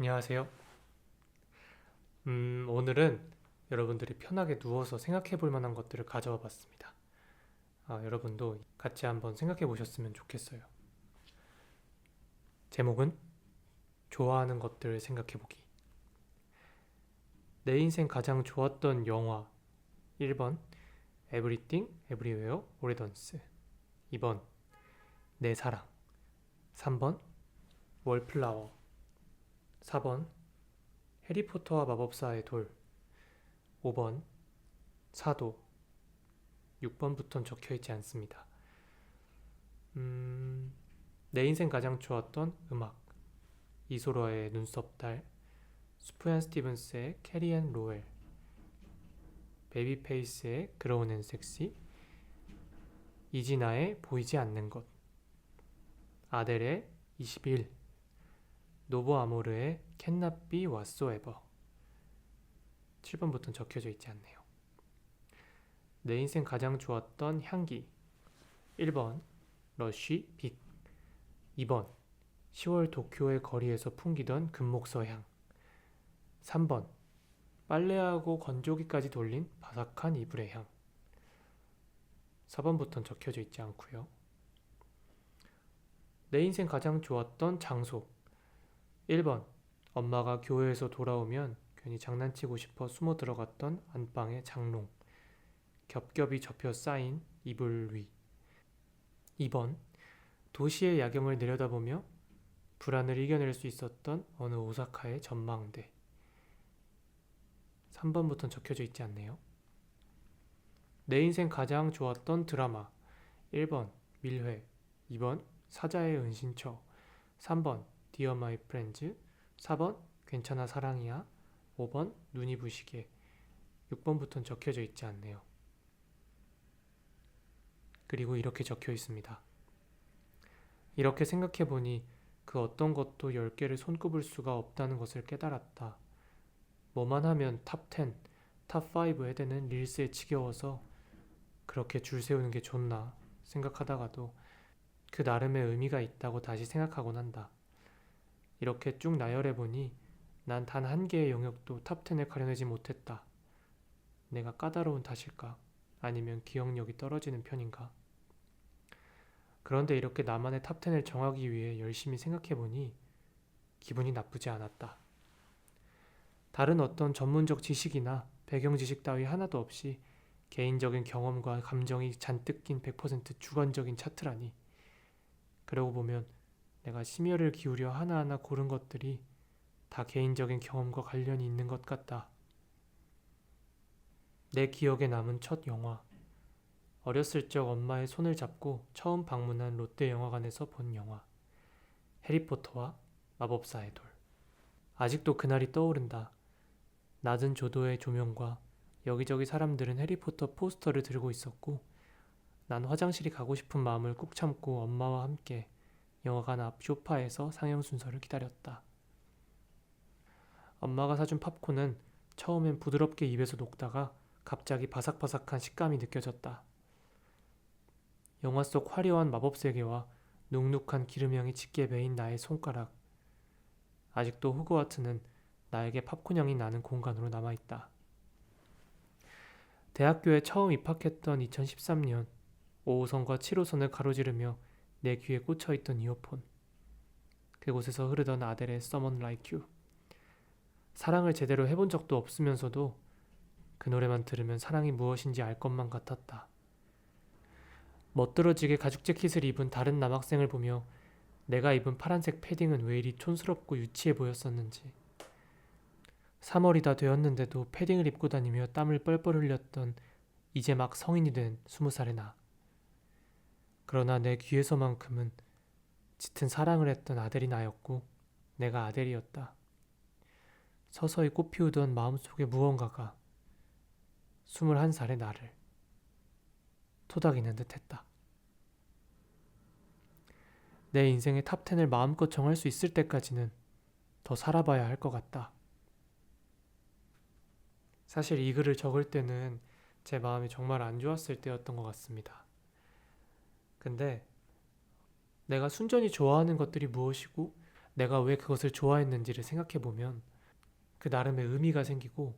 안녕하세요. 오늘은 여러분들이 편하게 누워서 생각해 볼 만한 것들을 가져와 봤습니다. 여러분도 같이 한번 생각해 보셨으면 좋겠어요. 제목은 좋아하는 것들을 생각해 보기. 내 인생 가장 좋았던 영화 1번 Everything, Everywhere, All at Once 2번 내 사랑 3번 월플라워 4번 해리포터와 마법사의 돌 5번 사도 6번부터는 적혀있지 않습니다. 내 인생 가장 좋았던 음악 이소라의 눈썹 달 수프얀 스티븐스의 캐리 앤 로엘 베이비페이스의 그로운 앤 섹시 이진아의 보이지 않는 것 아델의 21 노보 아모르의 캔낫 비 왓소에버 7번부터는 적혀져 있지 않네요. 내 인생 가장 좋았던 향기 1번 러쉬 빅 2번 10월 도쿄의 거리에서 풍기던 금목서 향 3번 빨래하고 건조기까지 돌린 바삭한 이불의 향 4번부터는 적혀져 있지 않고요. 내 인생 가장 좋았던 장소 1번 엄마가 교회에서 돌아오면 괜히 장난치고 싶어 숨어 들어갔던 안방의 장롱 겹겹이 접혀 쌓인 이불 위 2번 도시의 야경을 내려다보며 불안을 이겨낼 수 있었던 어느 오사카의 전망대 3번부터는 적혀져 있지 않네요. 내 인생 가장 좋았던 드라마 1번 밀회 2번 사자의 은신처 3번 디어 마이 프렌즈 4번 괜찮아 사랑이야 5번 눈이 부시게 6번부터는 적혀져 있지 않네요. 그리고 이렇게 적혀 있습니다. 이렇게 생각해보니 그 어떤 것도 10개를 손꼽을 수가 없다는 것을 깨달았다. 뭐만 하면 탑10, 탑5 해대는 릴스에 지겨워서 그렇게 줄 세우는 게 좋나 생각하다가도 그 나름의 의미가 있다고 다시 생각하곤 한다. 이렇게 쭉 나열해보니 난 단 한 개의 영역도 탑10에 가려내지 못했다. 내가 까다로운 탓일까? 아니면 기억력이 떨어지는 편인가? 그런데 이렇게 나만의 탑10을 정하기 위해 열심히 생각해보니 기분이 나쁘지 않았다. 다른 어떤 전문적 지식이나 배경 지식 따위 하나도 없이 개인적인 경험과 감정이 잔뜩 낀 100% 주관적인 차트라니. 그러고 보면 내가 심혈을 기울여 하나하나 고른 것들이 다 개인적인 경험과 관련이 있는 것 같다. 내 기억에 남은 첫 영화. 어렸을 적 엄마의 손을 잡고 처음 방문한 롯데 영화관에서 본 영화. 해리포터와 마법사의 돌. 아직도 그날이 떠오른다. 낮은 조도의 조명과 여기저기 사람들은 해리포터 포스터를 들고 있었고 난 화장실이 가고 싶은 마음을 꾹 참고 엄마와 함께 영화관 앞 소파에서 상영 순서를 기다렸다. 엄마가 사준 팝콘은 처음엔 부드럽게 입에서 녹다가 갑자기 바삭바삭한 식감이 느껴졌다. 영화 속 화려한 마법 세계와 눅눅한 기름향이 짙게 배인 나의 손가락. 아직도 호그와트는 나에게 팝콘 향이 나는 공간으로 남아있다. 대학교에 처음 입학했던 2013년 5호선과 7호선을 가로지르며 내 귀에 꽂혀있던 이어폰. 그곳에서 흐르던 아델의 Someone Like You. 사랑을 제대로 해본 적도 없으면서도 그 노래만 들으면 사랑이 무엇인지 알 것만 같았다. 멋들어지게 가죽 재킷을 입은 다른 남학생을 보며 내가 입은 파란색 패딩은 왜 이리 촌스럽고 유치해 보였었는지. 3월이 다 되었는데도 패딩을 입고 다니며 땀을 뻘뻘 흘렸던 이제 막 성인이 된 20살의 나. 그러나 내 귀에서만큼은 짙은 사랑을 했던 아델이 나였고 내가 아델이었다. 서서히 꽃피우던 마음속의 무언가가 21살의 나를 토닥이는 듯 했다. 내 인생의 탑10을 마음껏 정할 수 있을 때까지는 더 살아봐야 할 것 같다. 사실 이 글을 적을 때는 제 마음이 정말 안 좋았을 때였던 것 같습니다. 근데 내가 순전히 좋아하는 것들이 무엇이고 내가 왜 그것을 좋아했는지를 생각해보면 그 나름의 의미가 생기고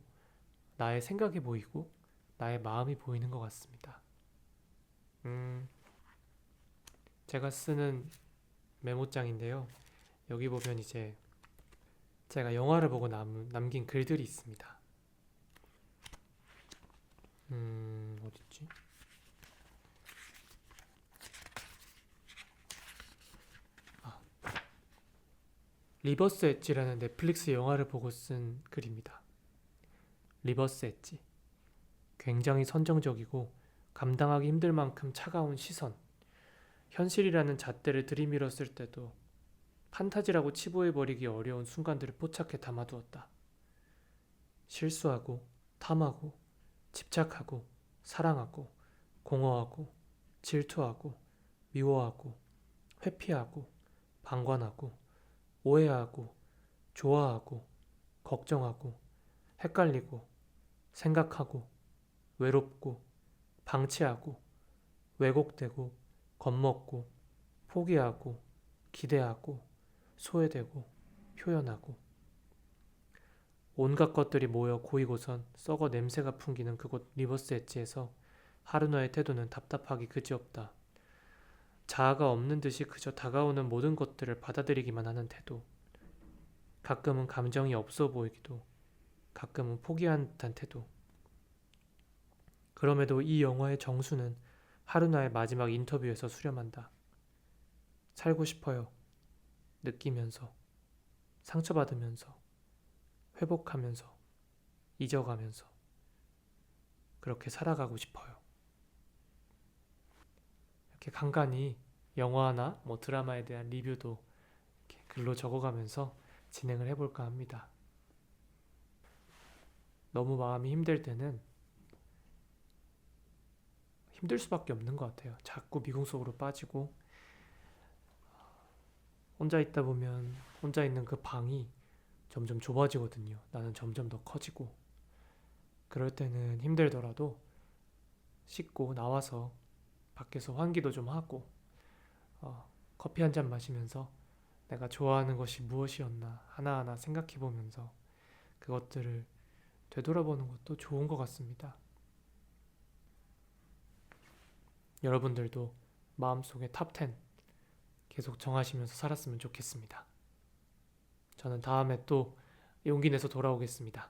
나의 생각이 보이고 나의 마음이 보이는 것 같습니다. 제가 쓰는 메모장인데요. 여기 보면 이제 제가 영화를 보고 남긴 글들이 있습니다. 어딨지? 리버스 엣지라는 넷플릭스 영화를 보고 쓴 글입니다. 리버스 엣지. 굉장히 선정적이고 감당하기 힘들 만큼 차가운 시선. 현실이라는 잣대를 들이밀었을 때도 판타지라고 치부해버리기 어려운 순간들을 포착해 담아두었다. 실수하고 탐하고 집착하고 사랑하고 공허하고 질투하고 미워하고 회피하고 방관하고 오해하고 좋아하고 걱정하고 헷갈리고 생각하고 외롭고 방치하고 왜곡되고 겁먹고 포기하고 기대하고 소외되고 표현하고 온갖 것들이 모여 고이고선 썩어 냄새가 풍기는 그곳 리버스 엣지에서 하루나의 태도는 답답하기 그지없다. 자아가 없는 듯이 그저 다가오는 모든 것들을 받아들이기만 하는 태도. 가끔은 감정이 없어 보이기도, 가끔은 포기한 듯한 태도. 그럼에도 이 영화의 정수는 하루나의 마지막 인터뷰에서 수렴한다. 살고 싶어요. 느끼면서, 상처받으면서, 회복하면서, 잊어가면서, 그렇게 살아가고 싶어요. 이렇게 간간히 영화나 드라마에 대한 리뷰도 이렇게 글로 적어가면서 진행을 해볼까 합니다. 너무 마음이 힘들 때는 힘들 수밖에 없는 것 같아요. 자꾸 미궁 속으로 빠지고 혼자 있다 보면 혼자 있는 그 방이 점점 좁아지거든요. 나는 점점 더 커지고 그럴 때는 힘들더라도 씻고 나와서 밖에서 환기도 좀 하고 커피 한 잔 마시면서 내가 좋아하는 것이 무엇이었나 하나하나 생각해보면서 그것들을 되돌아보는 것도 좋은 것 같습니다. 여러분들도 마음속에 탑10 계속 정하시면서 살았으면 좋겠습니다. 저는 다음에 또 용기 내서 돌아오겠습니다.